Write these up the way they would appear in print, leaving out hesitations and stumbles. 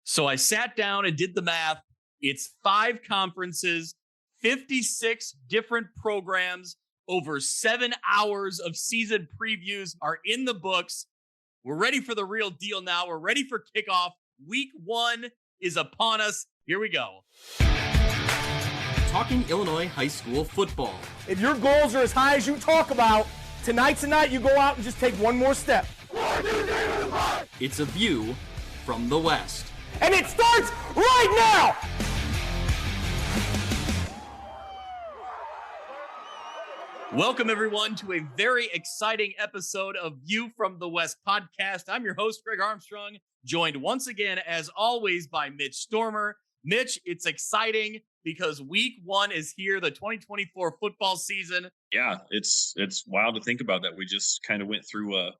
So I sat down and did the math. It's 5 conferences, 56 different programs, over 7 hours of season previews are in the books. We're ready for the real deal now. We're ready for kickoff. Week 1 is upon us. Here we go. Talking Illinois high school football. If your goals are as high as you talk about, tonight's the night you go out and just take one more step. It's a view from the West. And it starts right now! Welcome, everyone, to a very exciting episode of View from the West podcast. I'm your host, Greg Armstrong, joined once again, as always, by Mitch Stormer. Mitch, it's exciting because week 1 is here, the 2024 football season. Yeah, it's wild to think about that. We just kind of went through a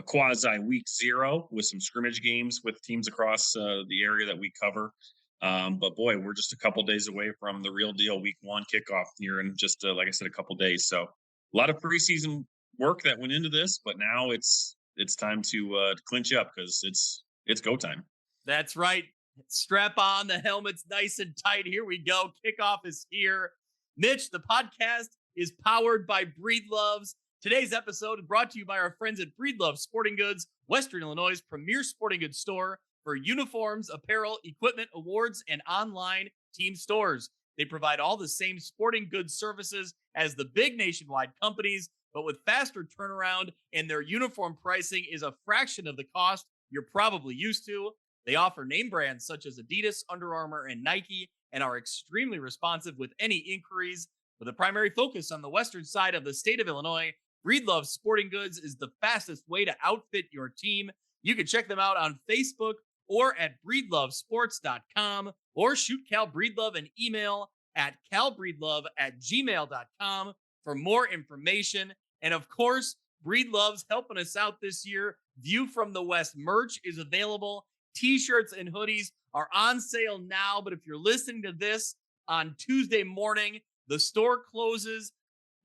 quasi week 0 with some scrimmage games with teams across the area that we cover. But boy, we're just a couple days away from the real deal week 1 kickoff here in just, like I said, a couple days. So a lot of preseason work that went into this, but now it's time to clinch up because it's go time. That's right. Strap on the helmets nice and tight. Here we go. Kickoff is here. Mitch, the podcast is powered by Breedlove's. Today's episode is brought to you by our friends at Breedlove Sporting Goods, Western Illinois' premier sporting goods store for uniforms, apparel, equipment, awards, and online team stores. They provide all the same sporting goods services as the big nationwide companies, but with faster turnaround, and their uniform pricing is a fraction of the cost you're probably used to. They offer name brands such as Adidas, Under Armour, and Nike, and are extremely responsive with any inquiries. With a primary focus on the western side of the state of Illinois, Breedlove Sporting Goods is the fastest way to outfit your team. You can check them out on Facebook or at breedlovesports.com, or shoot Cal Breedlove an email at calbreedlove@gmail.com for more information. And of course, Breedlove's helping us out this year. View from the West merch is available. T-shirts and hoodies are on sale now, but if you're listening to this on Tuesday morning, the store closes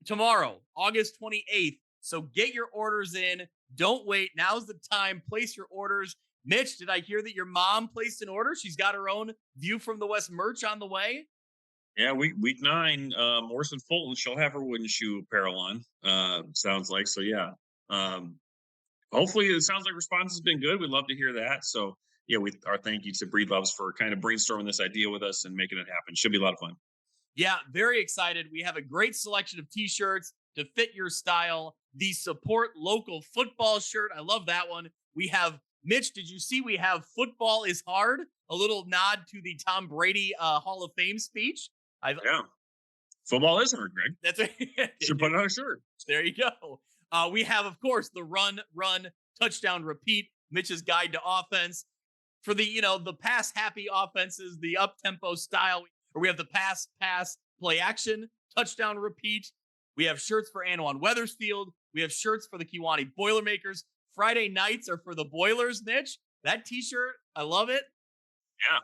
tomorrow, August 28th. So get your orders in. Don't wait. Now's the time. Place your orders. Mitch, did I hear that your mom placed an order? She's got her own View from the West merch on the way. Yeah, week 9, Morrison Fulton, she'll have her wooden shoe apparel on. Sounds like. So yeah. Hopefully it sounds like response has been good. We'd love to hear that. So yeah, our thank you to Breedloves for kind of brainstorming this idea with us and making it happen. Should be a lot of fun. Yeah, very excited. We have a great selection of t-shirts to fit your style. The Support Local Football shirt. I love that one. We have, Mitch, did you see we have Football is Hard? A little nod to the Tom Brady Hall of Fame speech. Yeah. Football is hard, Greg. That's right. Should put it on a shirt. There you go. We have, of course, the run, touchdown, repeat, Mitch's guide to offense. For the, the pass happy offenses, the up-tempo style, or we have the pass, play action, touchdown, repeat. We have shirts for Antoine Weathersfield. We have shirts for the Kewanee Boilermakers. Friday nights are for the Boilers, Mitch. That t-shirt, I love it. Yeah,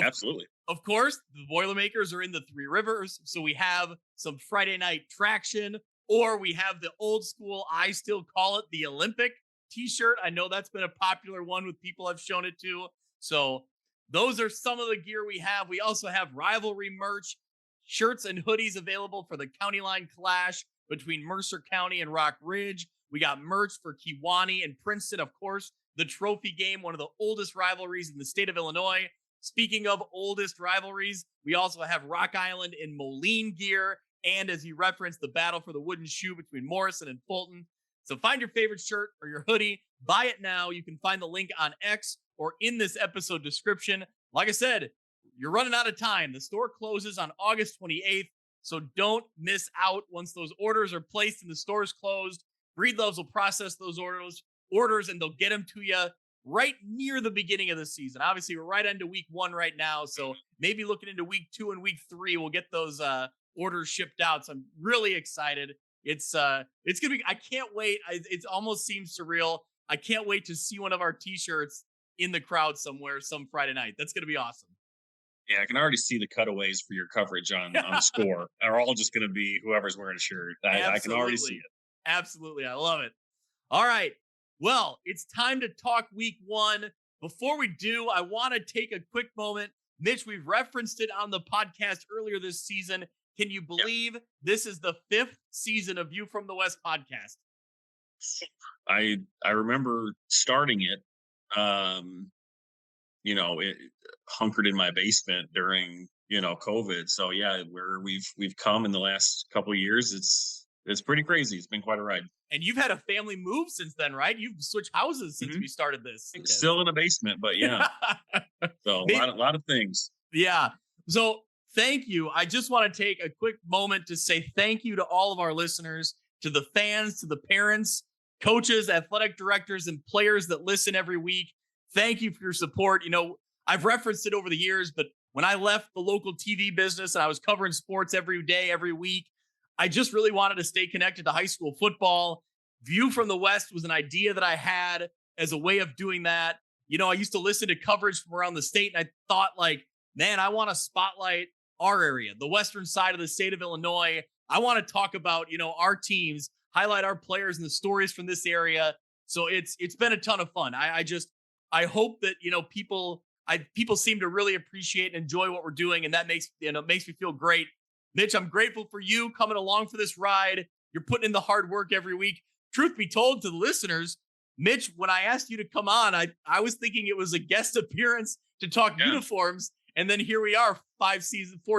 absolutely. Of course, the Boilermakers are in the Three Rivers. So we have some Friday night traction, or we have the old school, I still call it the Olympic t-shirt. I know that's been a popular one with people I've shown it to. So those are some of the gear we have. We also have rivalry merch, shirts and hoodies available for the county line clash between Mercer County and Rock Ridge. We got merch for Kewanee and Princeton, of course, the trophy game, one of the oldest rivalries in the state of Illinois. Speaking of oldest rivalries, we also have Rock Island and Moline gear. And as you referenced, the battle for the wooden shoe between Morrison and Fulton. So find your favorite shirt or your hoodie, buy it now. You can find the link on X or in this episode description. Like I said, you're running out of time. The store closes on August 28th, so don't miss out once those orders are placed and the store's closed. Breedloves will process those orders and they'll get them to you right near the beginning of the season. Obviously, we're right into week 1 right now, so maybe looking into week 2 and week 3, we'll get those orders shipped out. So I'm really excited. It's gonna be. I can't wait. It almost seems surreal. I can't wait to see one of our t-shirts in the crowd somewhere some Friday night. That's gonna be awesome. Yeah, I can already see the cutaways for your coverage on the score are all just going to be whoever's wearing a shirt. I can already see it. Absolutely. I love it. All right. Well, it's time to talk week 1. Before we do, I want to take a quick moment. Mitch, we've referenced it on the podcast earlier this season. Can you believe this is the 5th season of View from the West podcast? I remember starting it, it hunkered in my basement during, COVID. So yeah, where we've come in the last couple of years, it's pretty crazy. It's been quite a ride. And you've had a family move since then, right? You've switched houses since we started this. Still in a basement, but yeah. So a lot of things. Yeah. So thank you. I just want to take a quick moment to say thank you to all of our listeners, to the fans, to the parents, coaches, athletic directors, and players that listen every week. Thank you for your support. I've referenced it over the years, but when I left the local TV business and I was covering sports every day, every week, I just really wanted to stay connected to high school football. View from the West was an idea that I had as a way of doing that. I used to listen to coverage from around the state, and I thought, man, I want to spotlight our area, the western side of the state of Illinois. I want to talk about, our teams, highlight our players and the stories from this area. So it's been a ton of fun. I hope that, people seem to really appreciate and enjoy what we're doing. And that makes me feel great. Mitch, I'm grateful for you coming along for this ride. You're putting in the hard work every week. Truth be told to the listeners, Mitch, when I asked you to come on, I was thinking it was a guest appearance to talk uniforms. And then here we are 4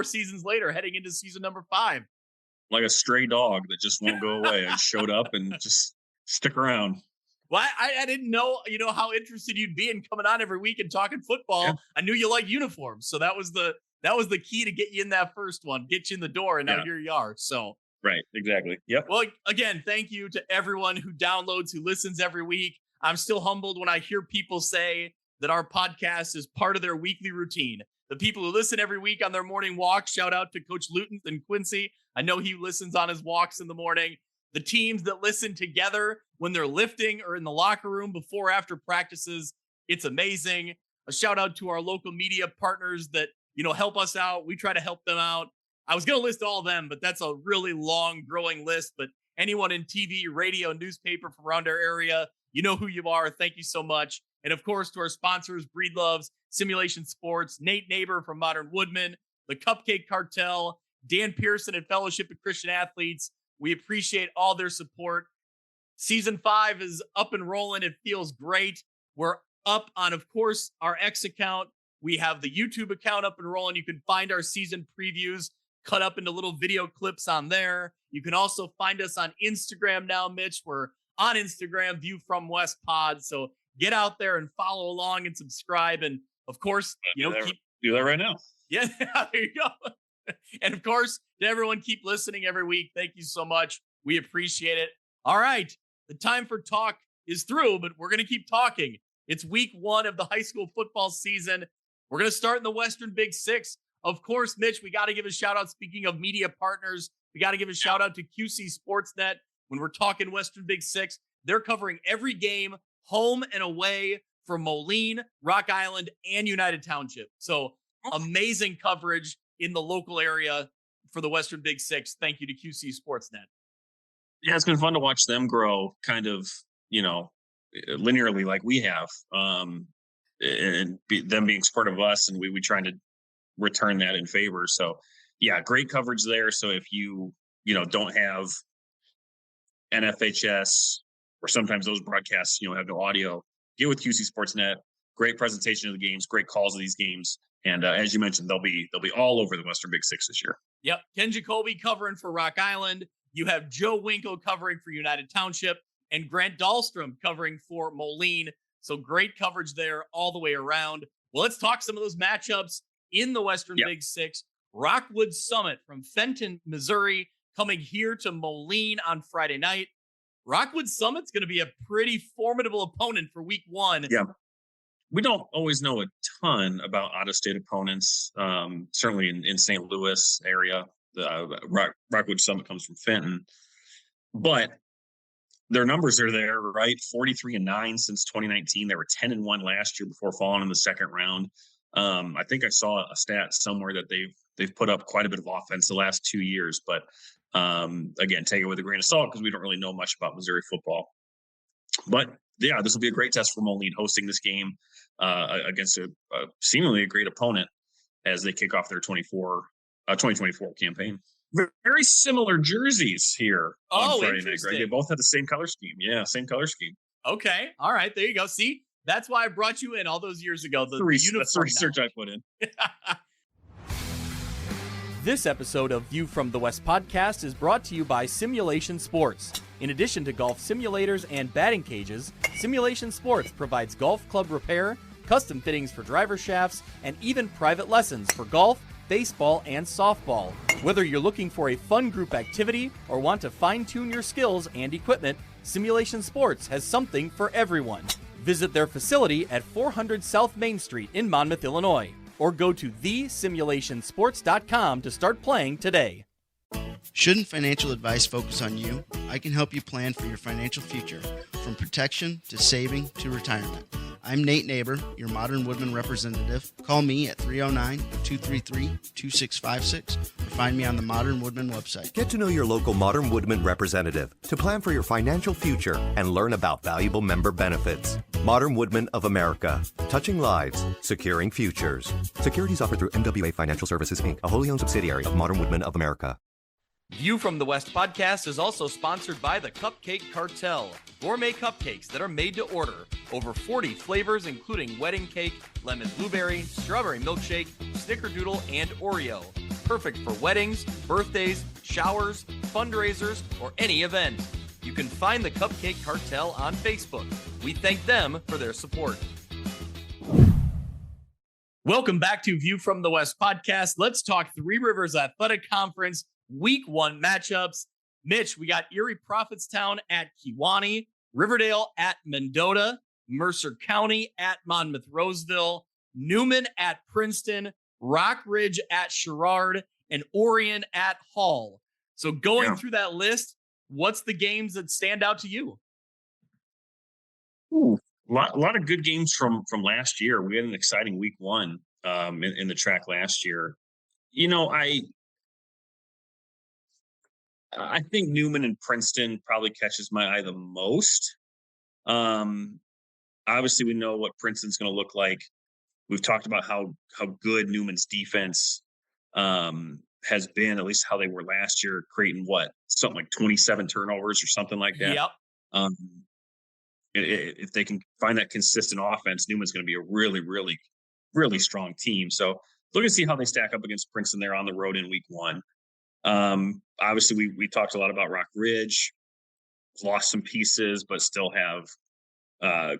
seasons later, heading into season number 5. Like a stray dog that just won't go away. I showed up and just stick around. Well, I didn't know, how interested you'd be in coming on every week and talking football. Yeah. I knew you like uniforms. So that was the key to get you in that first one, get you in the door. And now here you are. So. Right. Exactly. Yep. Well, again, thank you to everyone who downloads, who listens every week. I'm still humbled when I hear people say that our podcast is part of their weekly routine. The people who listen every week on their morning walk, shout out to Coach Luton and Quincy. I know he listens on his walks in the morning. The teams that listen together when they're lifting or in the locker room before or after practices, it's amazing. A shout out to our local media partners that, help us out. We try to help them out. I was going to list all of them, but that's a really long growing list. But anyone in TV, radio, newspaper from around our area, you know who you are. Thank you so much. And of course, to our sponsors, Breedloves, Simulation Sports, Nate Neighbor from Modern Woodman, the Cupcake Cartel, Dan Pearson and Fellowship of Christian Athletes. We appreciate all their support. Season 5 is up and rolling. It feels great. We're up on, of course, our X account. We have the YouTube account up and rolling. You can find our season previews cut up into little video clips on there. You can also find us on Instagram now, Mitch. We're on Instagram, View from West Pod. So get out there and follow along and subscribe. And of course, do that right now. Yeah, there you go. And of course, to everyone, keep listening every week. Thank you so much. We appreciate it. All right. The time for talk is through, but we're going to keep talking. It's week 1 of the high school football season. We're going to start in the Western Big Six. Of course, Mitch, we got to give a shout out. Speaking of media partners, we got to give a shout out to QC Sportsnet. When we're talking Western Big Six, they're covering every game, home and away, for Moline, Rock Island, and United Township. So amazing coverage in the local area for the Western Big Six. Thank you to QC Sportsnet. Yeah, it's been fun to watch them grow kind of, linearly like we have, and them being support of us, and we trying to return that in favor. So yeah, great coverage there. So if you don't have NFHS, or sometimes those broadcasts, have no audio, get with QC Sportsnet. Great presentation of the games, great calls of these games. And as you mentioned, they'll be all over the Western Big Six this year. Yep. Ken Jacoby covering for Rock Island. You have Joe Winkle covering for United Township, and Grant Dahlstrom covering for Moline. So great coverage there all the way around. Well, let's talk some of those matchups in the Western Big Six. Rockwood Summit from Fenton, Missouri, coming here to Moline on Friday night. Rockwood Summit's going to be a pretty formidable opponent for week 1. Yeah. We don't always know a ton about out-of-state opponents, certainly in St. Louis area. The Rockwood Summit comes from Fenton. But their numbers are there, right? 43-9 since 2019. They were 10-1 last year before falling in the second round. I think I saw a stat somewhere that they've put up quite a bit of offense the last 2 years. But again, take it with a grain of salt because we don't really know much about Missouri football. But yeah, this will be a great test for Moline hosting this game against a seemingly a great opponent as they kick off their 2024 campaign. Very similar jerseys here on Oh, Friday night, Greg. They interesting. both have the same color scheme. Yeah, same color scheme. Okay. All right. There you go. See, that's why I brought you in all those years ago. The That's the uniform research I put in. This episode of View from the West podcast is brought to you by Simulation Sports. In addition to golf simulators and batting cages, Simulation Sports provides golf club repair, custom fittings for driver shafts, and even private lessons for golf, baseball, and softball. Whether you're looking for a fun group activity or want to fine-tune your skills and equipment, Simulation Sports has something for everyone. Visit their facility at 400 South Main Street in Monmouth, Illinois, or go to thesimulationsports.com to start playing today. Shouldn't financial advice focus on you? I can help you plan for your financial future, from protection to saving to retirement. I'm Nate Neighbor, your Modern Woodman representative. Call me at 309-233-2656 or find me on the Modern Woodman website. Get to know your local Modern Woodman representative to plan for your financial future and learn about valuable member benefits. Modern Woodman of America. Touching lives, securing futures. Securities offered through MWA Financial Services, Inc., a wholly owned subsidiary of Modern Woodman of America. View from the West podcast is also sponsored by the Cupcake Cartel. Gourmet cupcakes that are made to order. Over 40 flavors, including wedding cake, lemon blueberry, strawberry milkshake, snickerdoodle, and Oreo. Perfect for weddings, birthdays, showers, fundraisers, or any event. You can find the Cupcake Cartel on Facebook. We thank them for their support. Welcome back to View from the West podcast. Let's talk Three Rivers Athletic Conference Week 1 matchups. Mitch, we got Erie Prophetstown at Kewanee, Riverdale at Mendota, Mercer County at Monmouth Roseville, Newman at Princeton, Rock Ridge at Sherrard, and Orion at Hall. So going through that list, what's the games that stand out to you? Ooh, a lot of good games from last year. We had an exciting week 1 in the track last year. You know, I think Newman and Princeton probably catches my eye the most. Obviously, we know what Princeton's going to look like. We've talked about how good Newman's defense has been, at least how they were last year, creating something like 27 turnovers or something like that. Yep. If they can find that consistent offense, Newman's going to be a really, really, really strong team. So looking to see how they stack up against Princeton there on the road in week 1. Obviously, we talked a lot about Rock Ridge, lost some pieces, but still have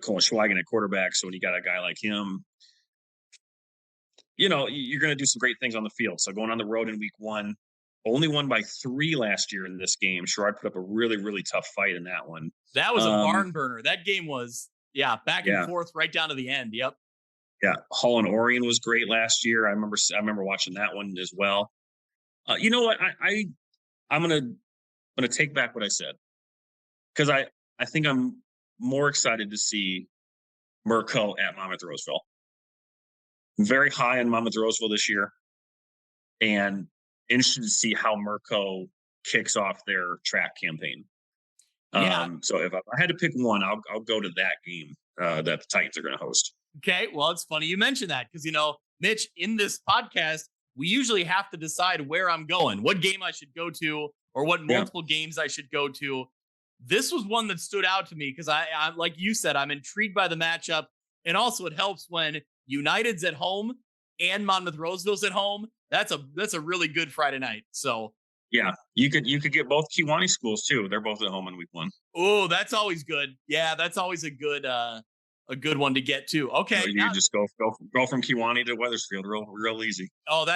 Colin Schweigen at quarterback. So when you got a guy like him, you know, you're going to do some great things on the field. So going on the road in week 1, only won by 3 last year in this game. Sherrard put up a really, really tough fight in that one. That was a barn burner. That game was, back and forth right down to the end. Yep. Yeah. Hall and Orion was great last year. I remember watching that one as well. You know what? I'm gonna take back what I said, because I think I'm more excited to see Murco at Monmouth Roseville. Very high in Monmouth Roseville this year, and interested to see how Murco kicks off their track campaign. So if I had to pick one, I'll go to that game that the Titans are going to host. Okay, well, it's funny you mentioned that because, Mitch, in this podcast, we usually have to decide where I'm going, what game I should go to, or what multiple games I should go to. This was one that stood out to me because I, like you said, I'm intrigued by the matchup. And also it helps when United's at home and Monmouth Roseville's at home. That's a really good Friday night. So yeah, you could get both Kewanee schools too. They're both at home in week 1. Oh, that's always good. Yeah, that's always a good one to get to. Okay. So you just go from Kewanee to Wethersfield real easy. Oh,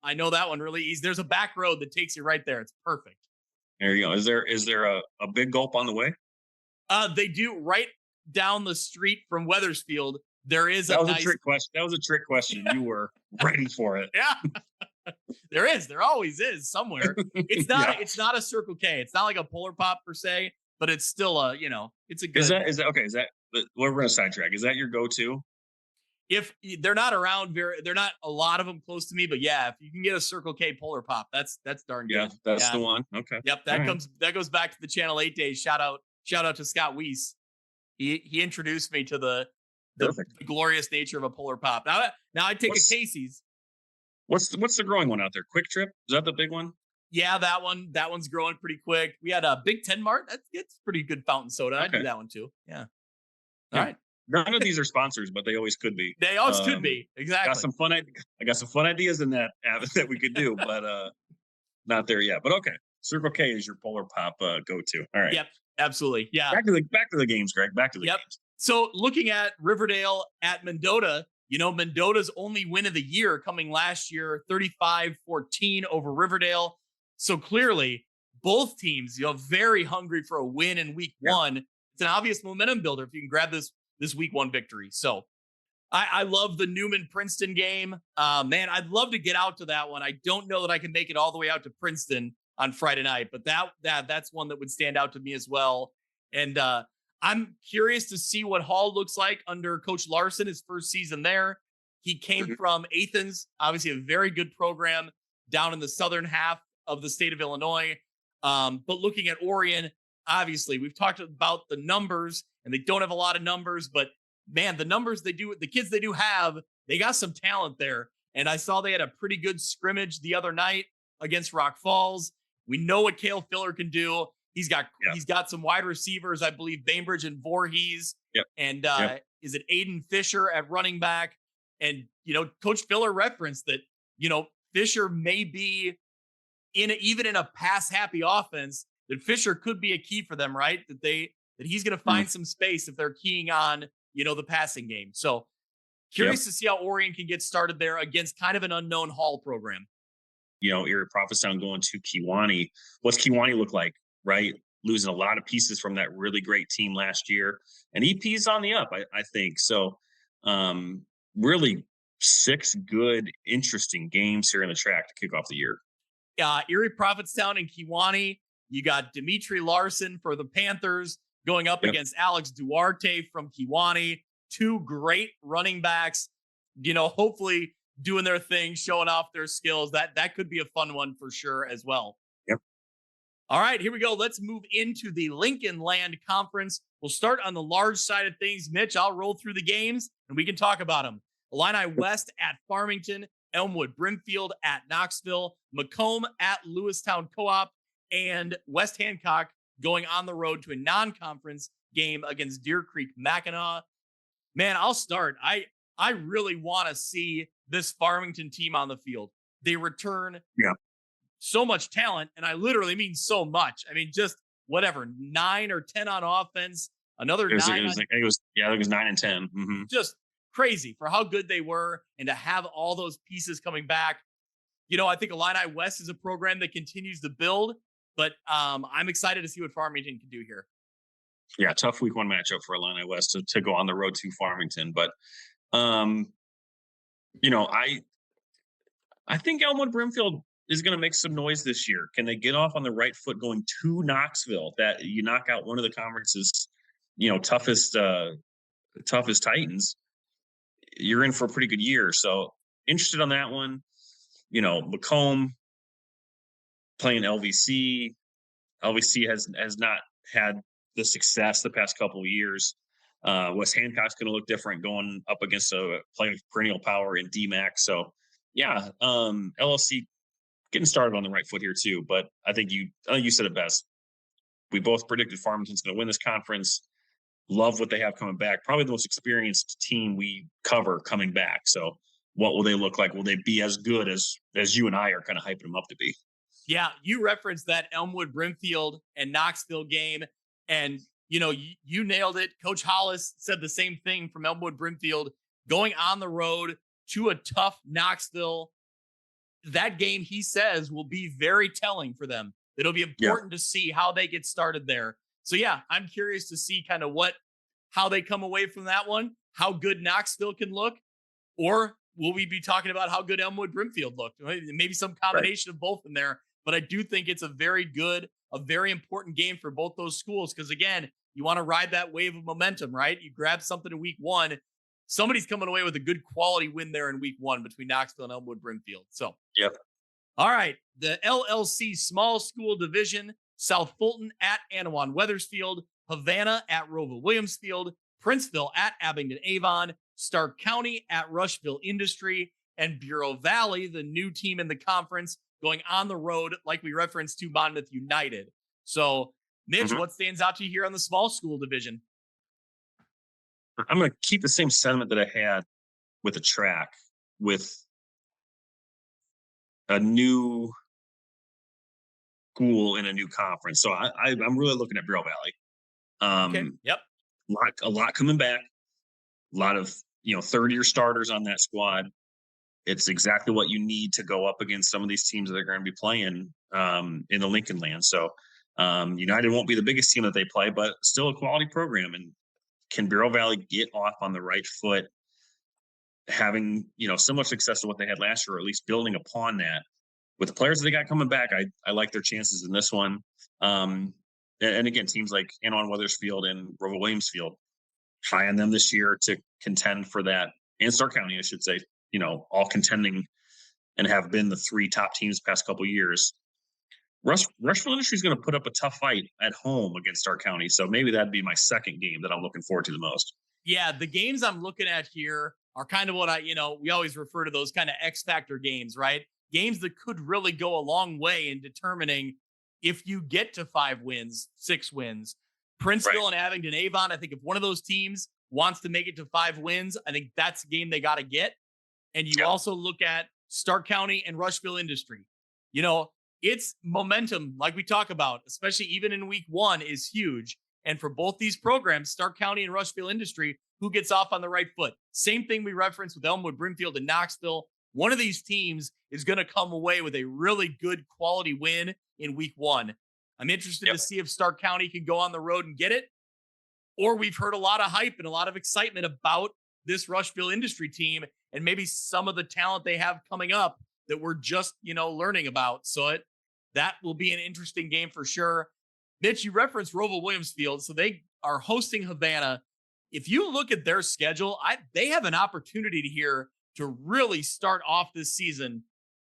I know that one really easy. There's a back road that takes you right there. It's perfect. There you go. Is there a big gulp on the way? They do right down the street from Wethersfield. There is a trick question. That was a trick question. You were ready for it. Yeah. There is. There always is somewhere. It's not. It's not a Circle K. It's not like a Polar Pop per se, but it's still it's a good. Is that okay? Is that we're going to sidetrack? Is that your go-to? If they're not around, they're not a lot of them close to me. But yeah, if you can get a Circle K Polar Pop, that's darn good. Yeah, that's the one. Okay. Yep. That goes back to the Channel 8 days. Shout out to Scott Weiss. He introduced me to the Perfect. glorious nature of a Polar Pop. Now I take What's a Casey's. what's the growing one out there? Quick Trip? Is that the big one? Yeah, that one's growing pretty quick. We had a Big Ten Mart. It's pretty good fountain soda. I do Okay. that one too. Yeah. All Yeah. right. None of these are sponsors, but they always could be. They always could be. Got Exactly. some fun. I got some fun ideas in that app that we could do, but not there yet. But okay, Circle K is your Polar Pop go-to. All right. Yep. Absolutely. Yeah. Back to the games, Greg. Back to the Yep. games. So looking at Riverdale at Mendota, Mendota's only win of the year coming last year, 35-14 over Riverdale. So clearly both teams, very hungry for a win in week one. It's an obvious momentum builder if you can grab this week one victory. So I love the Newman Princeton game. Man, I'd love to get out to that one. I don't know that I can make it all the way out to Princeton on Friday night, but that's one that would stand out to me as well. And I'm curious to see what Hall looks like under Coach Larson, his first season there. He came from Athens, obviously a very good program down in the southern half of the state of Illinois. But looking at Orion, obviously we've talked about the numbers, and they don't have a lot of numbers, but man, the kids they do have, they got some talent there. And I saw they had a pretty good scrimmage the other night against Rock Falls. We know what Cale Filler can do. He's got some wide receivers, I believe Bainbridge and Voorhees. Yep. And is it Aiden Fisher at running back? And Coach Filler referenced that, Fisher may be even in a pass happy offense, that Fisher could be a key for them, right? That he's going to find some space if they're keying on, the passing game. So curious to see how Orion can get started there against kind of an unknown Hall program. Erie Prophetstown going to Kewanee. What's Kewanee look like, right? Losing a lot of pieces from that really great team last year. And EP's on the up, I think. So really 6 good, interesting games here in the track to kick off the year. Erie Prophetstown and Kewanee. You got Dimitri Larson for the Panthers going up against Alex Duarte from Kewanee. 2 great running backs, hopefully doing their thing, showing off their skills. That could be a fun one for sure as well. Yep. All right, here we go. Let's move into the Lincoln Land Conference. We'll start on the large side of things. Mitch, I'll roll through the games and we can talk about them. Illini West at Farmington, Elmwood Brimfield at Knoxville, Macomb at Lewistown Co-op, and West Hancock going on the road to a non-conference game against Deer Creek Mackinac. Man, I'll start. I really want to see this Farmington team on the field. They return so much talent, and I literally mean so much. I mean, just whatever, 9 or 10 on offense, another 9. I think it was 9 and 10. Mm-hmm. Just crazy for how good they were, and to have all those pieces coming back. I think Illini West is a program that continues to build, but I'm excited to see what Farmington can do here. Yeah, tough week 1 matchup for Illini West to go on the road to Farmington. But, I think Elmwood Brimfield is going to make some noise this year. Can they get off on the right foot going to Knoxville? That you knock out one of the conference's, toughest Titans, you're in for a pretty good year. So interested on that one. Macomb playing LVC. LVC has not had the success the past couple of years. West Hancock's going to look different going up against a playing perennial power in DMAC. So yeah, LLC getting started on the right foot here too. But I think you said it best. We both predicted Farmington's going to win this conference. Love what they have coming back. Probably the most experienced team we cover coming back. So what will they look like? Will they be as good as you and I are kind of hyping them up to be? Yeah, you referenced that Elmwood Brimfield and Knoxville game, and you nailed it. Coach Hollis said the same thing from Elmwood Brimfield, going on the road to a tough Knoxville. That game, he says, will be very telling for them. It'll be important to see how they get started there. So yeah, I'm curious to see kind of how they come away from that one, how good Knoxville can look, or will we be talking about how good Elmwood Brimfield looked? Maybe some combination of both in there. But I do think it's a very important game for both those schools. Because again, you want to ride that wave of momentum, right? You grab something in week 1. Somebody's coming away with a good quality win there in week 1 between Knoxville and Elmwood Brimfield. So, all right. The LLC small school division, South Fulton at Anawan Weathersfield, Havana at Roval Williamsfield, Princeville at Abingdon Avon, Stark County at Rushville Industry, and Bureau Valley, the new team in the conference, going on the road, like we referenced, to Monmouth United. So, Mitch, what stands out to you here on the small school division? I'm going to keep the same sentiment that I had with the track, with a new school in a new conference. So I'm really looking at Bureau Valley. Okay. Yep. A lot coming back. A lot of third-year starters on that squad. It's exactly what you need to go up against some of these teams that are going to be playing in the Lincoln Land. So United won't be the biggest team that they play, but still a quality program. And can Bureau Valley get off on the right foot, having similar success to what they had last year, or at least building upon that with the players that they got coming back? I like their chances in this one. And again, teams like Anawan Weathersfield and Roval Williamsfield, high on them this year to contend for that, and Stark County, I should say, all contending and have been the 3 top teams the past couple of years. Rushville Industry is going to put up a tough fight at home against Stark County. So maybe that'd be my second game that I'm looking forward to the most. Yeah, the games I'm looking at here are kind of what we always refer to those kind of X factor games, right? Games that could really go a long way in determining if you get to 5 wins, 6 wins. Princeville and Abingdon Avon, I think if one of those teams wants to make it to 5 wins, I think that's a game they got to get. And you also look at Stark County and Rushville Industry. It's momentum, like we talk about, especially even in week 1, is huge. And for both these programs, Stark County and Rushville Industry, who gets off on the right foot? Same thing we referenced with Elmwood, Brimfield, and Knoxville. One of these teams is going to come away with a really good quality win in week 1. I'm interested to see if Stark County can go on the road and get it. Or we've heard a lot of hype and a lot of excitement about this Rushville Industry team and maybe some of the talent they have coming up that we're just, learning about. So that will be an interesting game for sure. Mitch, you referenced Roval Williamsfield. So they are hosting Havana. If you look at their schedule, they have an opportunity here to really start off this season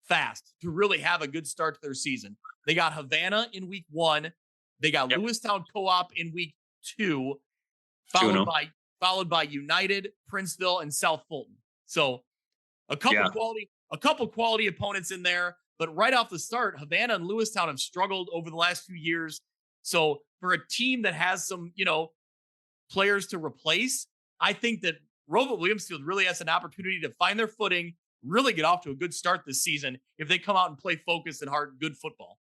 fast, to really have a good start to their season. They got Havana in week 1. They got Lewistown Co-op in week 2, followed by United, Princeville, and South Fulton. So a couple quality opponents in there, but right off the start, Havana and Lewistown have struggled over the last few years. So for a team that has some, players to replace, I think that Roval Williamsfield really has an opportunity to find their footing, really get off to a good start this season if they come out and play focused and hard, good football.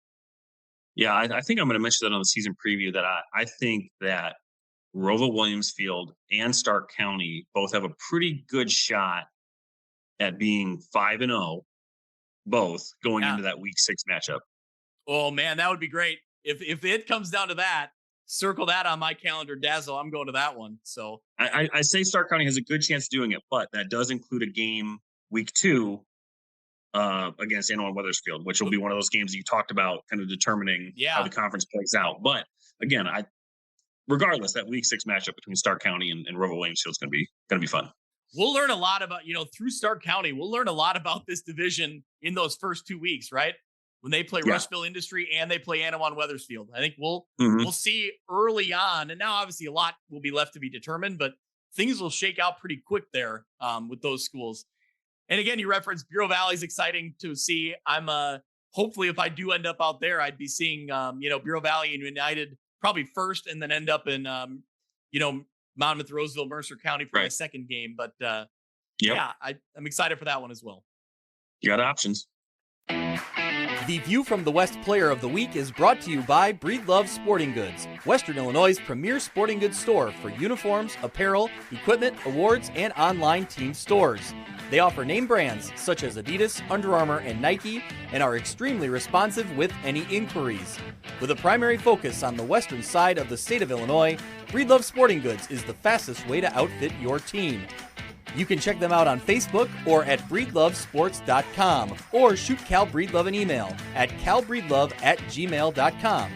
Yeah, I think I'm going to mention that on the season preview that I think that Roval Williamsfield and Stark County both have a pretty good shot at being 5-0, both going into that week 6 matchup. Oh man, that would be great. If it comes down to that, circle that on my calendar, Dazzle. I'm going to that one. So I say Stark County has a good chance of doing it, but that does include a game week 2 against Anawan Weathersfield, which will be one of those games that you talked about, kind of determining how the conference plays out. But again, regardless, that week 6 matchup between Stark County and Roval Williamsfield is going to be fun. We'll learn a lot about, through Stark County, we'll learn a lot about this division in those first 2 weeks, right? When they play Rushville Industry and they play Anawan Weathersfield. I think we'll see early on, and now obviously a lot will be left to be determined, but things will shake out pretty quick there with those schools. And again, you referenced Bureau Valley is exciting to see. I'm hopefully if I do end up out there, I'd be seeing Bureau Valley and United probably first, and then end up in Monmouth, Roseville, Mercer County for my second game. But I'm excited for that one as well. You got options. The View from the West Player of the Week is brought to you by Breedlove Sporting Goods, Western Illinois' premier sporting goods store for uniforms, apparel, equipment, awards, and online team stores. They offer name brands such as Adidas, Under Armour, and Nike, and are extremely responsive with any inquiries. With a primary focus on the western side of the state of Illinois, Breedlove Sporting Goods is the fastest way to outfit your team. You can check them out on Facebook or at breedlovesports.com, or shoot Cal Breedlove an email at calbreedlove@gmail.com.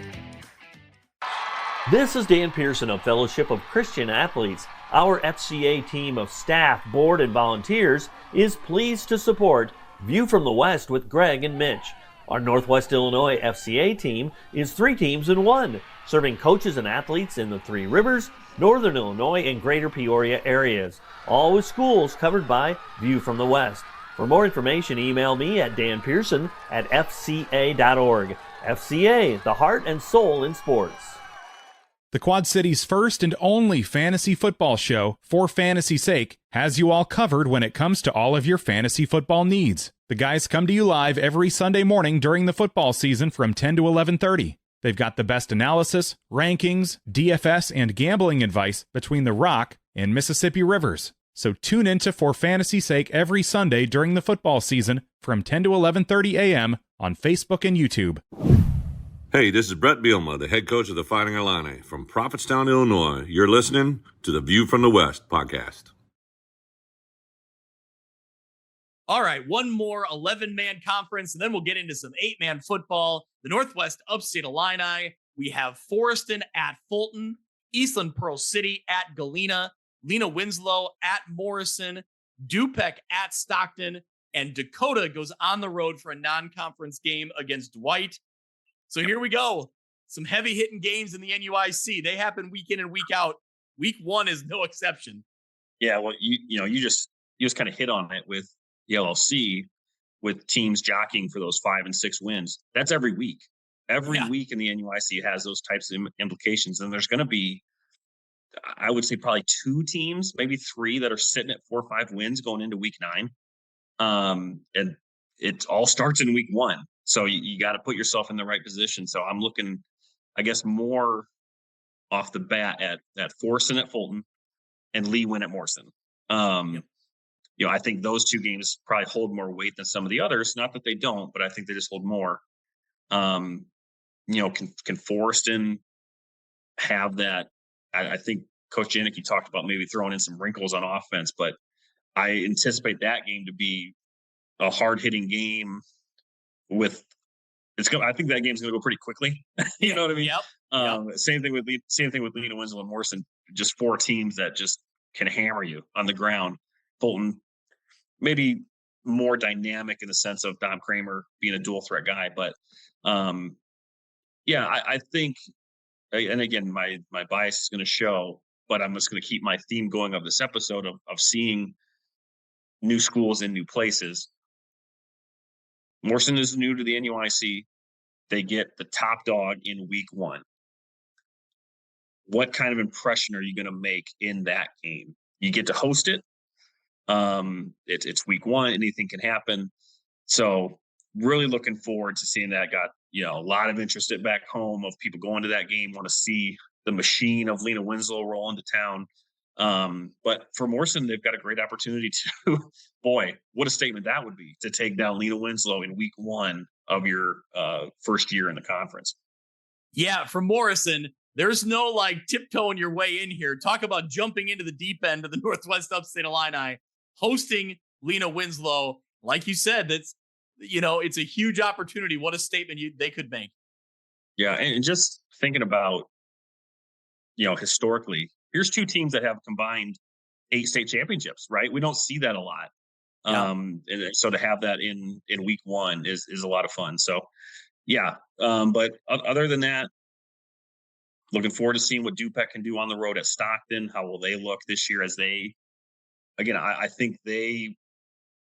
This is Dan Pearson of Fellowship of Christian Athletes. Our FCA team of staff, board, and volunteers is pleased to support View from the West with Greg and Mitch. Our Northwest Illinois FCA team is 3 teams in 1, serving coaches and athletes in the Three Rivers, Northern Illinois, and Greater Peoria areas, all with schools covered by View from the West. For more information, email me at danpearson@fca.org. FCA, the heart and soul in sports. The Quad City's first and only fantasy football show, For Fantasy's Sake, has you all covered when it comes to all of your fantasy football needs. The guys come to you live every Sunday morning during the football season from 10 to 11:30. They've got the best analysis, rankings, DFS, and gambling advice between the Rock and Mississippi Rivers. So tune into For Fantasy's Sake every Sunday during the football season from 10 to 11:30 a.m. on Facebook and YouTube. Hey, this is Brett Bielma, the head coach of the Fighting Illini from Prophetstown, Illinois. You're listening to the View from the West podcast. All right, one more 11-man conference, and then we'll get into some 8-man football. The Northwest Upstate Illini, we have Forreston at Fulton, Eastland Pearl City at Galena, Lena Winslow at Morrison, Dupec at Stockton, and Dakota goes on the road for a non-conference game against Dwight. So here we go. Some heavy-hitting games in the NUIC. They happen week in and week out. Week 1 is no exception. Yeah, well, you just kind of hit on it with the LLC, with teams jockeying for those 5 and 6 wins. That's every week. Every week in the NUIC has those types of implications. And there's going to be, I would say, probably 2 teams, maybe 3 that are sitting at 4 or 5 wins going into week 9. And it all starts in week 1. So you got to put yourself in the right position. So I'm looking, I guess, more off the bat at Forreston at Fulton and Lee Win at Morrison. I think those 2 games probably hold more weight than some of the others. Not that they don't, but I think they just hold more. Can Forreston have that? I think Coach Janicki talked about maybe throwing in some wrinkles on offense, but I anticipate that game to be a hard-hitting game. I think that game's going to go pretty quickly. You know what I mean? Yep. Same thing with Lena Winslow and Morrison. Just 4 teams that just can hammer you on the ground. Fulton, maybe more dynamic in the sense of Dom Kramer being a dual threat guy, but I think, and again, my bias is going to show, but I'm just going to keep my theme going of this episode of seeing new schools in new places. Morrison is new to the NUIC. They get the top dog in week 1. What kind of impression are you going to make in that game? You get to host it. It's week 1. Anything can happen. So really looking forward to seeing that. Got a lot of interest at back home of people going to that game, want to see the machine of Lena Winslow roll into town. But for Morrison, they've got a great opportunity to, boy, what a statement that would be, to take down Lena Winslow in week 1 of your first year in the conference. Yeah, for Morrison, there's no tiptoeing your way in here. Talk about jumping into the deep end of the Northwest Upstate Illini, hosting Lena Winslow. Like you said, that's, it's a huge opportunity. What a statement they could make. Yeah, and just thinking about, historically, here's 2 teams that have combined 8 state championships, right? We don't see that a lot. Yeah. And so to have that in week 1 is a lot of fun. So, yeah. But other than that, looking forward to seeing what Dupec can do on the road at Stockton. How will they look this year as I think they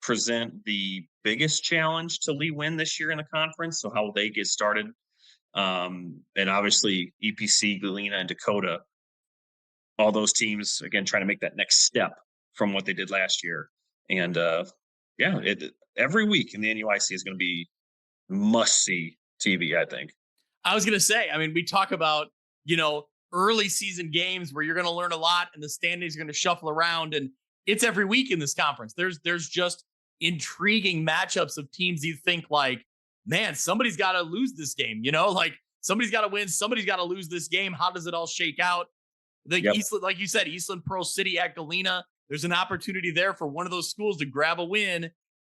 present the biggest challenge to Lee Win this year in the conference. So how will they get started? And obviously EPC, Galena, and Dakota, all those teams, again, trying to make that next step from what they did last year. And every week in the NUIC is going to be must-see TV, I think. I was going to say, we talk about, early season games where you're going to learn a lot and the standings are going to shuffle around, and it's every week in this conference. There's just intriguing matchups of teams you think man, somebody's got to lose this game, somebody's got to win, somebody's got to lose this game. How does it all shake out? Eastland, like you said, Eastland Pearl City at Galena, there's an opportunity there for one of those schools to grab a win.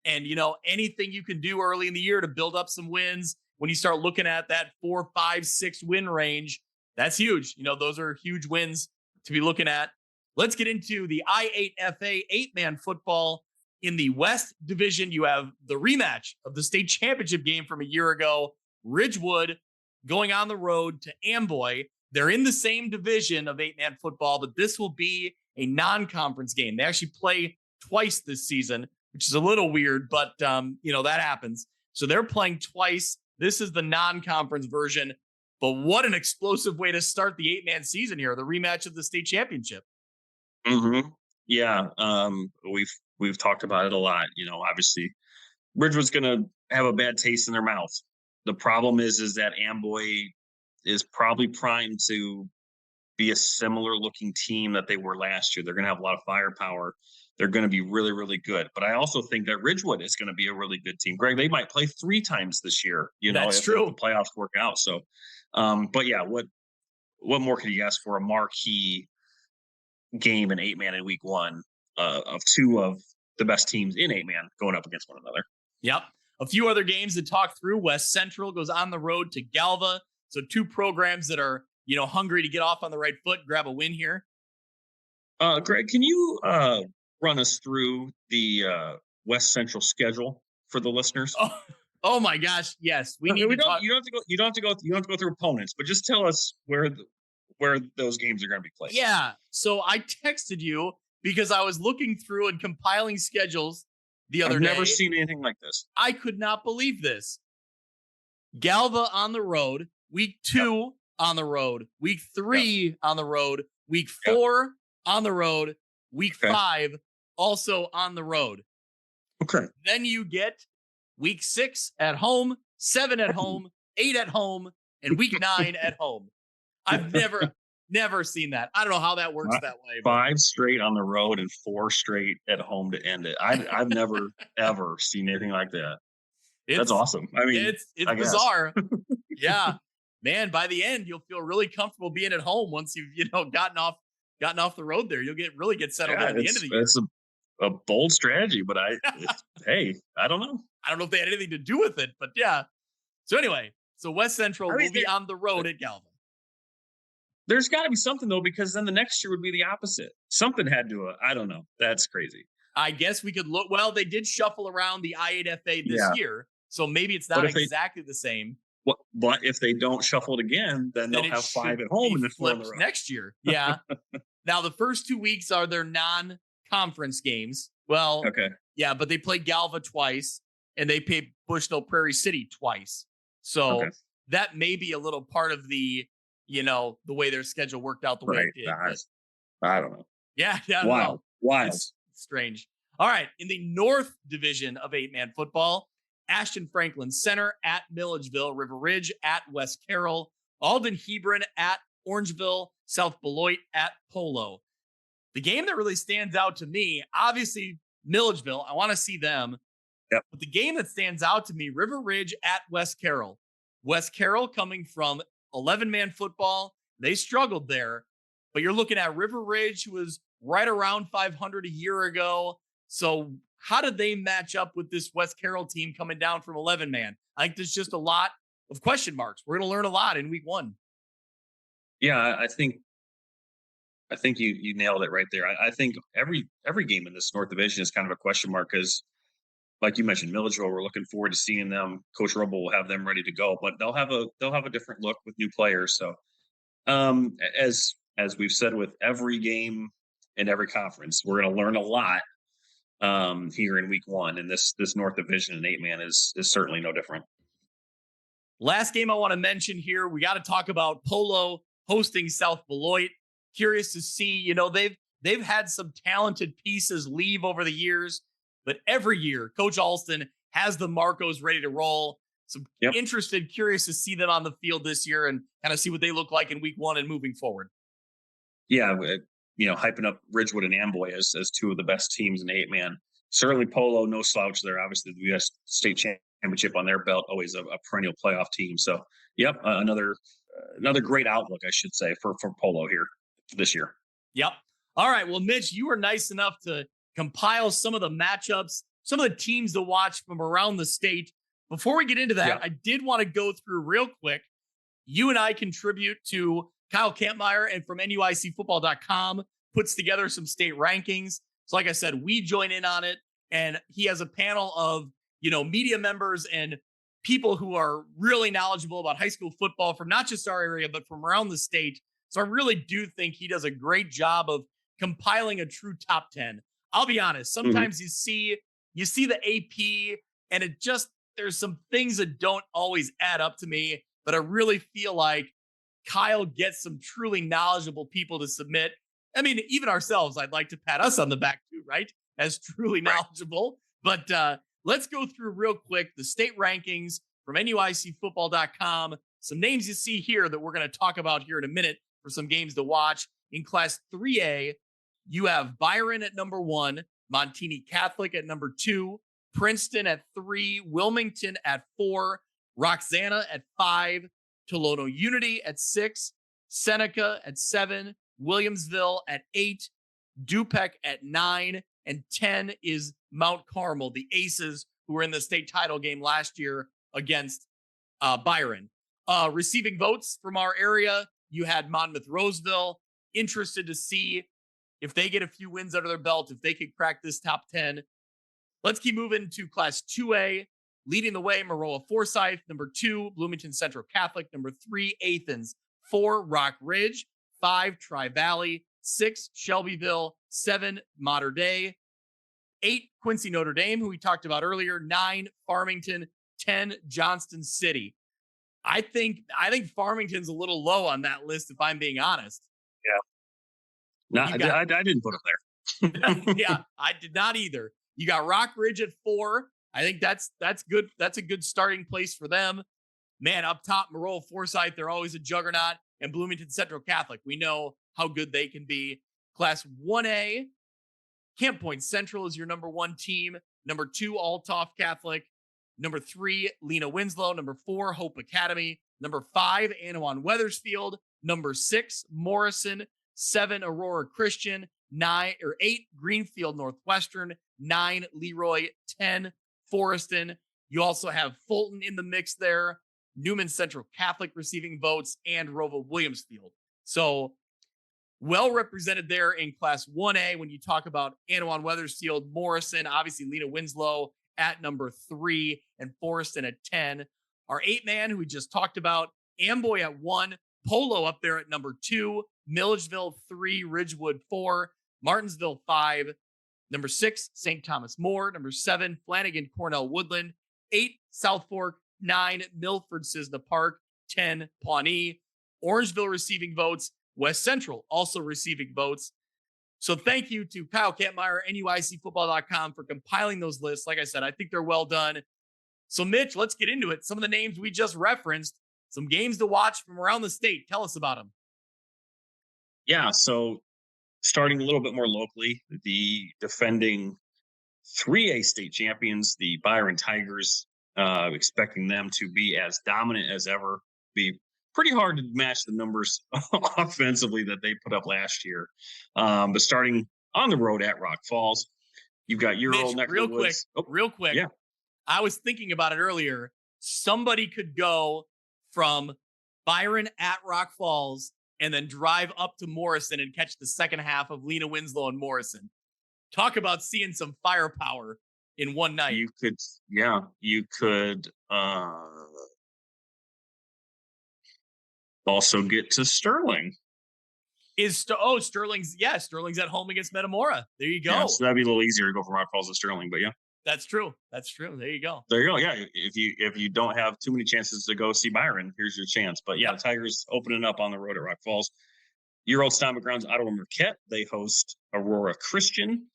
And, anything you can do early in the year to build up some wins when you start looking at that 4, 5, 6 win range, that's huge. Those are huge wins to be looking at. Let's get into the I-8FA 8-man football. In the West Division, you have the rematch of the state championship game from a year ago. Ridgewood going on the road to Amboy. They're in the same division of 8-man football, but this will be a non-conference game. They actually play twice this season, which is a little weird, but that happens. So they're playing twice. This is the non-conference version, but what an explosive way to start the 8-man season here, the rematch of the state championship. Mm-hmm. Yeah. We've talked about it a lot. Obviously Ridgewood's going to have a bad taste in their mouth. The problem is that Amboy is probably primed to be a similar looking team that they were last year. They're going to have a lot of firepower. They're going to be really, really good. But I also think that Ridgewood is going to be a really good team. Greg, they might play 3 times this year, That's if true. the playoffs work out. So, but yeah, what more could you ask for? A marquee game in 8-man in week 1 of 2 of the best teams in 8-man going up against one another. Yep. A few other games to talk through. West Central goes on the road to Galva. So 2 programs that are, hungry to get off on the right foot, grab a win here. Greg, can you run us through the West Central schedule for the listeners? Oh my gosh, yes. You don't have to go through opponents, but just tell us where those games are going to be played. Yeah. So I texted you because I was looking through and compiling schedules the other day. I've never seen anything like this. I could not believe this. Galva on the road, week 2 on the road, week 3 on the road, week 4 on the road, week 5 also on the road. Okay. Then you get week 6 at home, 7 at home, 8 at home, and week 9 at home. I've never seen that. I don't know how that works that way. 5 straight on the road and 4 straight at home to end it. I've never ever seen anything like that. That's awesome. I mean, it's bizarre. Yeah, man. By the end, you'll feel really comfortable being at home once you've gotten off the road there. You'll really get settled in at the end of the year. It's a bold strategy, but hey, I don't know. I don't know if they had anything to do with it, but yeah. So anyway, West Central will be on the road at Galva. There's got to be something though, because then the next year would be the opposite. Something had to. I don't know. That's crazy. I guess we could look. Well, they did shuffle around the I8FA this year, so maybe it's not exactly the same. But if they don't shuffle it again, then they'll have 5 at home and then 4 on the road next year. Yeah. Now the first 2 weeks are their non-conference games. Well, okay. Yeah, but they play Galva twice and they play Bushnell Prairie City twice. So that may be a little part of the the way their schedule worked out the way it did. I don't know. Yeah. Wild. It's strange. All right. In the North Division of 8-man football, Ashton Franklin Center at Milledgeville, River Ridge at West Carroll, Alden Hebron at Orangeville, South Beloit at Polo. The game that really stands out to me, obviously Milledgeville, I want to see them. Yep. But the game that stands out to me, River Ridge at West Carroll. West Carroll coming from 11-man football. They struggled there, but you're looking at River Ridge, who was right around 500 a year ago. So how did they match up with this West Carroll team coming down from 11-man? I think there's just a lot of question marks. We're going to learn a lot in week 1. Yeah, I think you nailed it right there. I think every game in this North Division is kind of a question mark because, like you mentioned, Milledgeville, we're looking forward to seeing them. Coach Roble will have them ready to go, but they'll have a different look with new players. So, as we've said with every game in every conference, we're going to learn a lot here in week 1, and this North Division and 8-man is certainly no different. Last game I want to mention here, we got to talk about Polo hosting South Beloit. Curious to see, they've had some talented pieces leave over the years, but every year Coach Alston has the Marcos ready to roll. So curious to see them on the field this year and kind of see what they look like in week 1 and moving forward. Yeah, hyping up Ridgewood and Amboy as 2 of the best teams in 8-man. Certainly Polo, no slouch there. Obviously, the U.S. State Championship on their belt, always a perennial playoff team. So, another great outlook, I should say, for Polo here this year. Yep. All right. Well, Mitch, you were nice enough to compile some of the matchups, some of the teams to watch from around the state. Before we get into that, I did want to go through real quick. You and I contribute to Kyle Kampmeyer, and from NUICfootball.com puts together some state rankings. So like I said, we join in on it and he has a panel of, media members and people who are really knowledgeable about high school football from not just our area, but from around the state. So I really do think he does a great job of compiling a true top 10. I'll be honest. Sometimes you see the AP and there's some things that don't always add up to me, but I really feel like Kyle gets some truly knowledgeable people to submit. I mean, even ourselves, I'd like to pat us on the back too, right? As truly knowledgeable. But let's go through real quick the state rankings from NUICfootball.com. Some names you see here that we're going to talk about here in a minute for some games to watch. In Class 3A, you have Byron at number 1, Montini Catholic at number 2, Princeton at 3, Wilmington at 4, Roxana at 5, Tolono Unity at 6, Seneca at 7, Williamsville at 8, Dupec at 9, and 10 is Mount Carmel, the Aces, who were in the state title game last year against Byron. Receiving votes from our area, you had Monmouth Roseville. Interested to see if they get a few wins under their belt, if they could crack this top 10. Let's keep moving to Class 2A. Leading the way, Maroa Forsyth. Number 2, Bloomington Central Catholic. Number 3, Athens. 4, Rock Ridge. 5, Tri-Valley. 6, Shelbyville. 7, Mater Dei. 8, Quincy Notre Dame, who we talked about earlier. 9, Farmington. 10, Johnston City. I think Farmington's a little low on that list, if I'm being honest. Yeah. No, I didn't put them there. Yeah, I did not either. You got Rock Ridge at 4. I think that's good. That's a good starting place for them. Man, up top, Maroa Forsyth, they're always a juggernaut. And Bloomington Central Catholic, we know how good they can be. Class 1A, Camp Point Central is your number 1 team. Number 2, Althoff Catholic. Number 3, Lena Winslow. Number 4, Hope Academy. Number 5, Anawan Weathersfield. Number 6, Morrison. 7, Aurora Christian. 8, Greenfield Northwestern. 9, Leroy. 10, Forreston. You also have Fulton in the mix there. Newman Central Catholic receiving votes, and Rova Williamsfield. So well represented there in Class 1A when you talk about Anawan Weathersfield, Morrison, obviously Lena Winslow at number 3, and Forreston at 10. Our 8-man who we just talked about, Amboy at 1, Polo up there at number 2, Milledgeville 3, Ridgewood 4, Martinsville 5, number 6, St. Thomas More, number 7, Flanagan Cornell Woodland, 8, South Fork, 9, Milford Cisna Park, 10, Pawnee, Orangeville receiving votes, West Central also receiving votes. So thank you to Kyle Kampmeyer, NUICfootball.com, for compiling those lists. Like I said, I think they're well done. So Mitch, let's get into it. Some of the names we just referenced, some games to watch from around the state. Tell us about them. Yeah, so starting a little bit more locally, the defending 3A state champions, the Byron Tigers, expecting them to be as dominant as ever. Be pretty hard to match the numbers offensively that they put up last year. But starting on the road at Rock Falls, you've got your Mitch, old neck real of the woods. Real quick. Yeah. I was thinking about it earlier. Somebody could go from Byron at Rock Falls and then drive up to Morrison and catch the second half of Lena Winslow and Morrison. Talk about seeing some firepower in one night. You could also get to Sterling. Sterling's at home against Metamora. There you go. Yeah, so that'd be a little easier to go from Rock Falls to Sterling, but yeah. That's true. There you go. Yeah. If you don't have too many chances to go see Byron, here's your chance. But yeah, the Tigers opening up on the road at Rock Falls. Your old stomping grounds, Ottawa Marquette. They host Aurora Christian.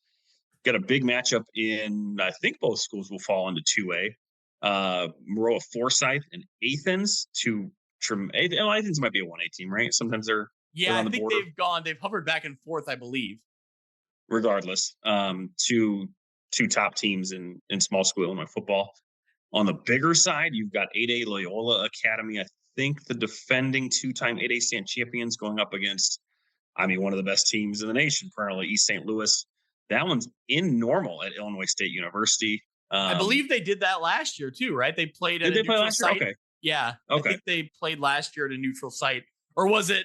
Got a big matchup in, I think both schools will fall into 2A. Maroa Forsyth and Athens. Athens might be a 1A team, right? Sometimes they're I on the think border. they've hovered back and forth, I believe. Regardless, two top teams in small school Illinois football. On the bigger side, you've got 8A Loyola Academy. I think the defending 2-time 8A state champions going up against, one of the best teams in the nation, currently East St. Louis. That one's in Normal at Illinois State University. I believe they did that last year too, right? They played at a neutral site. Okay. Yeah. Okay. I think they played last year at a neutral site. Or was it?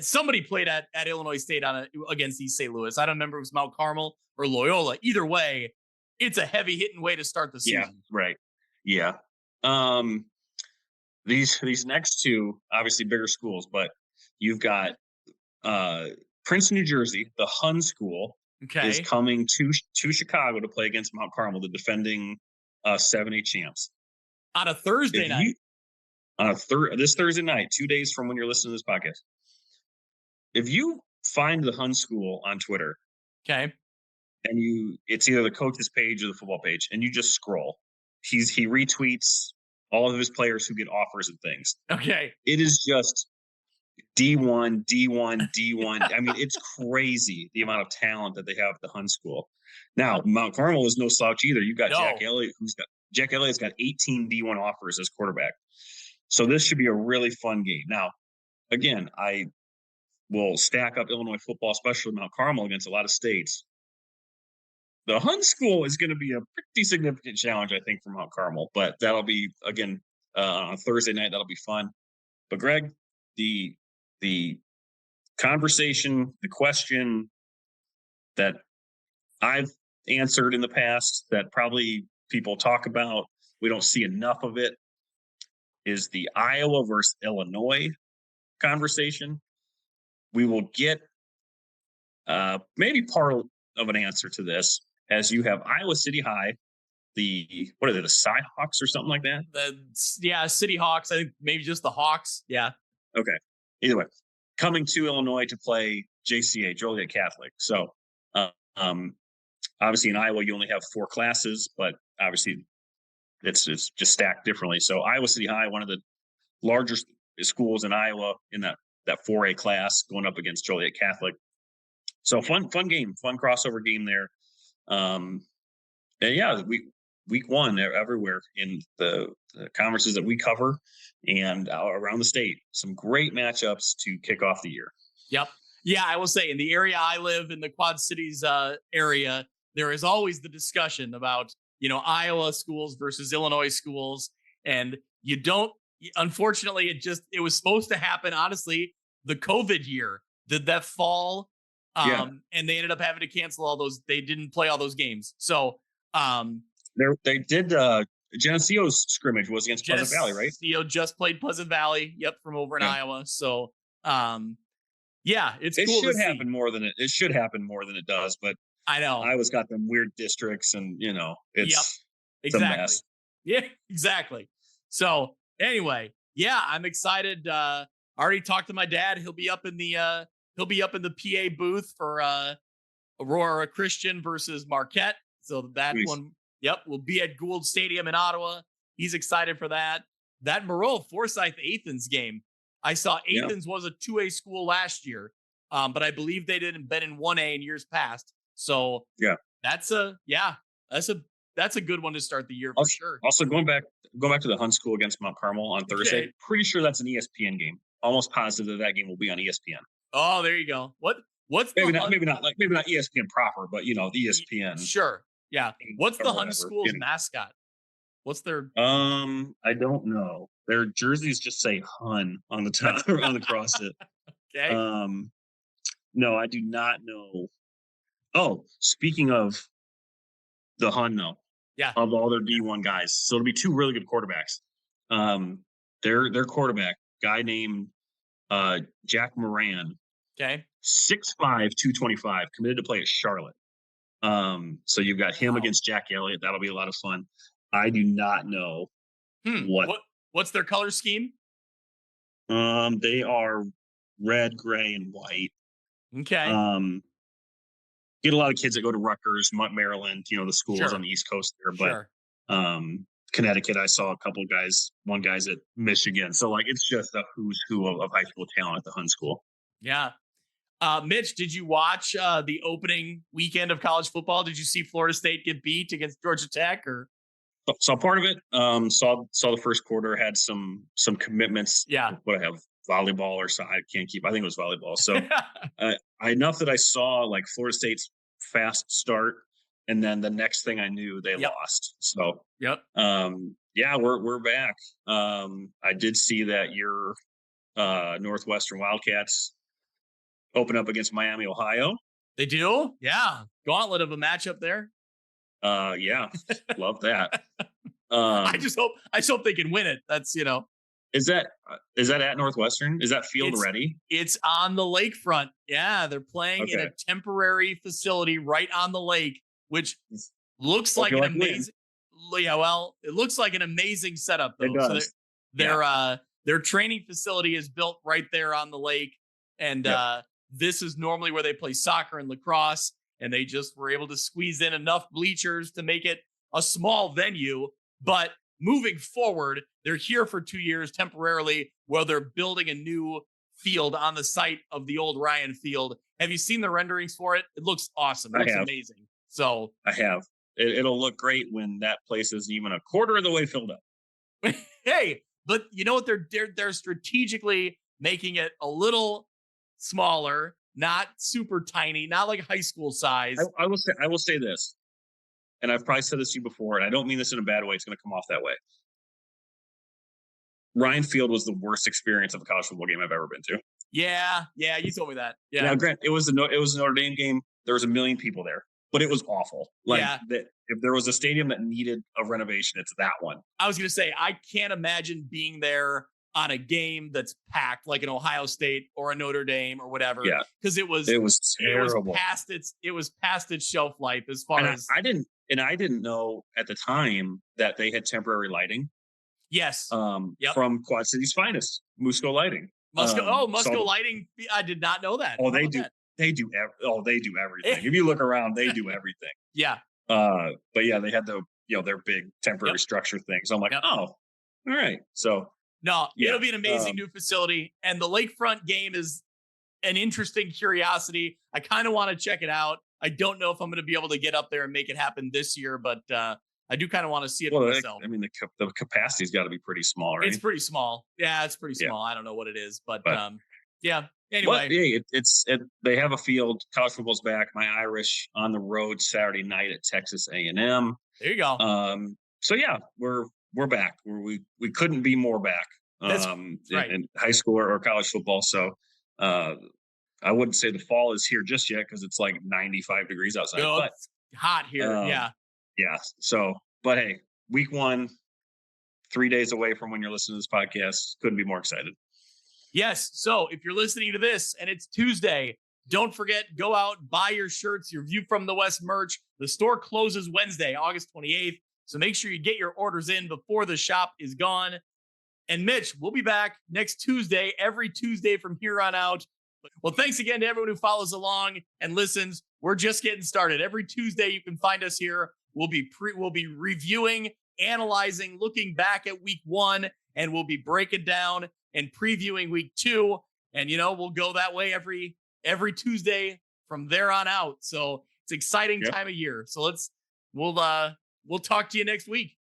Somebody played at Illinois State against East St. Louis. I don't remember if it was Mount Carmel or Loyola. Either way, it's a heavy hitting way to start the season. Yeah, right. Yeah. These next two, obviously bigger schools, but you've got Princeton, New Jersey. The Hun School is coming to Chicago to play against Mount Carmel, the defending 7A champs. On a Thursday night. This Thursday night, 2 days from when you're listening to this podcast. If you find the Hun School on Twitter, and it's either the coach's page or the football page, and you just scroll, he retweets all of his players who get offers and things. Okay. It is just D1. I mean, it's crazy the amount of talent that they have at the Hun School. Now, Mount Carmel is no slouch either. You've got Jack Elliott, Jack Elliott's got 18 D1 offers as quarterback. So this should be a really fun game. Now, again, I will stack up Illinois football, especially Mount Carmel, against a lot of states. The Hun School is going to be a pretty significant challenge, I think, for Mount Carmel. But that'll be, again, on Thursday night. That'll be fun. But, Greg, the conversation, the question that I've answered in the past that probably people talk about, we don't see enough of it, is the Iowa versus Illinois conversation. We will get maybe part of an answer to this, as you have Iowa City High, the Cyhawks or something like that? City Hawks. I think maybe just the Hawks. Yeah. Okay. Either way, coming to Illinois to play JCA, Joliet Catholic. So obviously in Iowa, you only have 4 classes, but obviously it's just stacked differently. So Iowa City High, one of the larger schools in Iowa in that 4A class, going up against Joliet Catholic. So fun game, fun crossover game there. And yeah, week one everywhere in the conferences that we cover and around the state. Some great matchups to kick off the year. Yep. Yeah, I will say in the area I live, in the Quad Cities area, there is always the discussion about, Iowa schools versus Illinois schools. And unfortunately, it was supposed to happen, honestly, the COVID year, that fall. And they ended up having to cancel all those. They didn't play all those games. So they did. Geneseo's scrimmage was against Pleasant Valley, right? Geneseo just played Pleasant Valley. Yep, from over in Iowa. So it cool should happen more than it should happen more than it does. But I know Iowa's got them weird districts, and it's exactly. a mess. Yeah, exactly. So anyway, I'm excited. I already talked to my dad. He'll be up in the PA booth for Aurora Christian versus Marquette. So that one, will be at Gould Stadium in Ottawa. He's excited for that. That Moreau Forsyth Athens game. I saw Athens was a 2A school last year, but I believe they didn't been in 1A in years past. So that's a good one to start the year for sure. Also going back to the Hun School against Mount Carmel on Thursday. Pretty sure that's an ESPN game. Almost positive that game will be on ESPN. Oh, there you go. What's maybe not ESPN proper, but the ESPN. Sure. Yeah. What's the Hun School's mascot? What's their I don't know. Their jerseys just say Hun on the top on the cross it. Okay. No, I do not know. Oh, speaking of the Hun, though. Yeah. Of all their D1 guys. So it'll be 2 really good quarterbacks. Their quarterback, guy named Jack Moran. Okay. 6'5", 225, committed to play at Charlotte. So you've got him against Jack Elliott. That'll be a lot of fun. I do not know what's their color scheme. They are red, gray, and white. Okay. Get a lot of kids that go to Rutgers, Maryland, the schools on the East Coast there. But Connecticut, I saw a couple of guys. One guy's at Michigan. So it's just a who's who of high school talent at the Hun School. Yeah. Mitch, did you watch the opening weekend of college football? Did you see Florida State get beat against Georgia Tech? Or saw part of it? Saw the first quarter. Had some commitments. Yeah. What I have volleyball or so I can't keep. I think it was volleyball. So enough that I saw Florida State's fast start, and then the next thing I knew they lost. So we're back. I did see that your Northwestern Wildcats open up against Miami, Ohio. They do? Yeah. Gauntlet of a matchup there. Yeah, love that. I just hope they can win it. That's, Is that at Northwestern? Is that field ready? It's on the lakefront. Yeah, they're playing in a temporary facility right on the lake, which looks like an amazing. Yeah, well, it looks like an amazing setup though. It does. So their training facility is built right there on the lake, and this is normally where they play soccer and lacrosse, and they just were able to squeeze in enough bleachers to make it a small venue. But moving forward, they're here for 2 years temporarily while they're building a new field on the site of the old Ryan Field. Have you seen the renderings for it? It looks awesome. It looks amazing. So I have. It'll look great when that place isn't even a quarter of the way filled up. Hey, but you know what? They're strategically making it a little smaller, not super tiny, not like high school size. I will say this, and I've probably said this to you before, and I don't mean this in a bad way. It's going to come off that way. Ryan Field was the worst experience of a college football game I've ever been to. Yeah, you told me that. Yeah. Now, Grant, it was a Notre Dame game. There was 1 million people there, but it was awful. If there was a stadium that needed a renovation, it's that one. I was going to say, I can't imagine being there on a game that's packed, like an Ohio State or a Notre Dame or whatever. Yeah, because it was terrible. It was past its shelf life as far as I didn't know at the time that they had temporary lighting. Yes. From Quad City's finest, Musco Lighting. Musco Lighting. I did not know that. Oh, they do. They do everything. If you look around, they do everything. Yeah. But yeah, they had their big temporary structure thing. So I'm like, oh, all right. So it'll be an amazing new facility, and the lakefront game is an interesting curiosity. I kind of want to check it out. I don't know if I'm going to be able to get up there and make it happen this year, but I do kind of want to see it for myself. I mean, the capacity's got to be pretty small, right? It's pretty small. Yeah, it's pretty small. I don't know what it is, but yeah. Anyway, well, they have a field. College football's back. My Irish on the road Saturday night at Texas A&M. There you go. So yeah, we're back. We couldn't be more back. That's right. In high school or college football. So I wouldn't say the fall is here just yet because it's like 95 degrees outside. But it's hot here. Yeah. So, but hey, week 1, 3 days away from when you're listening to this podcast. Couldn't be more excited. Yes. So if you're listening to this and it's Tuesday, don't forget, go out, buy your shirts, your View from the West merch. The store closes Wednesday, August 28th. So make sure you get your orders in before the shop is gone. And Mitch, we'll be back next Tuesday, every Tuesday from here on out. Well, thanks again to everyone who follows along and listens. We're just getting started. Every Tuesday, you can find us here. We'll be reviewing, analyzing, looking back at week 1, and we'll be breaking down and previewing week 2. And, we'll go that way every Tuesday from there on out. So it's an exciting time of year. So we'll talk to you next week.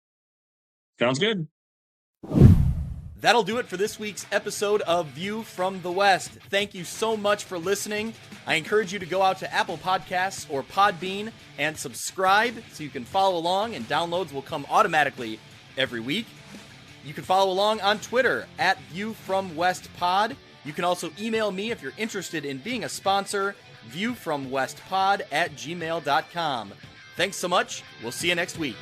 Sounds good. That'll do it for this week's episode of View from the West. Thank you so much for listening. I encourage you to go out to Apple Podcasts or Podbean and subscribe so you can follow along, and downloads will come automatically every week. You can follow along on Twitter at ViewFromWestPod. You can also email me if you're interested in being a sponsor, viewfromwestpod@gmail.com. Thanks so much. We'll see you next week.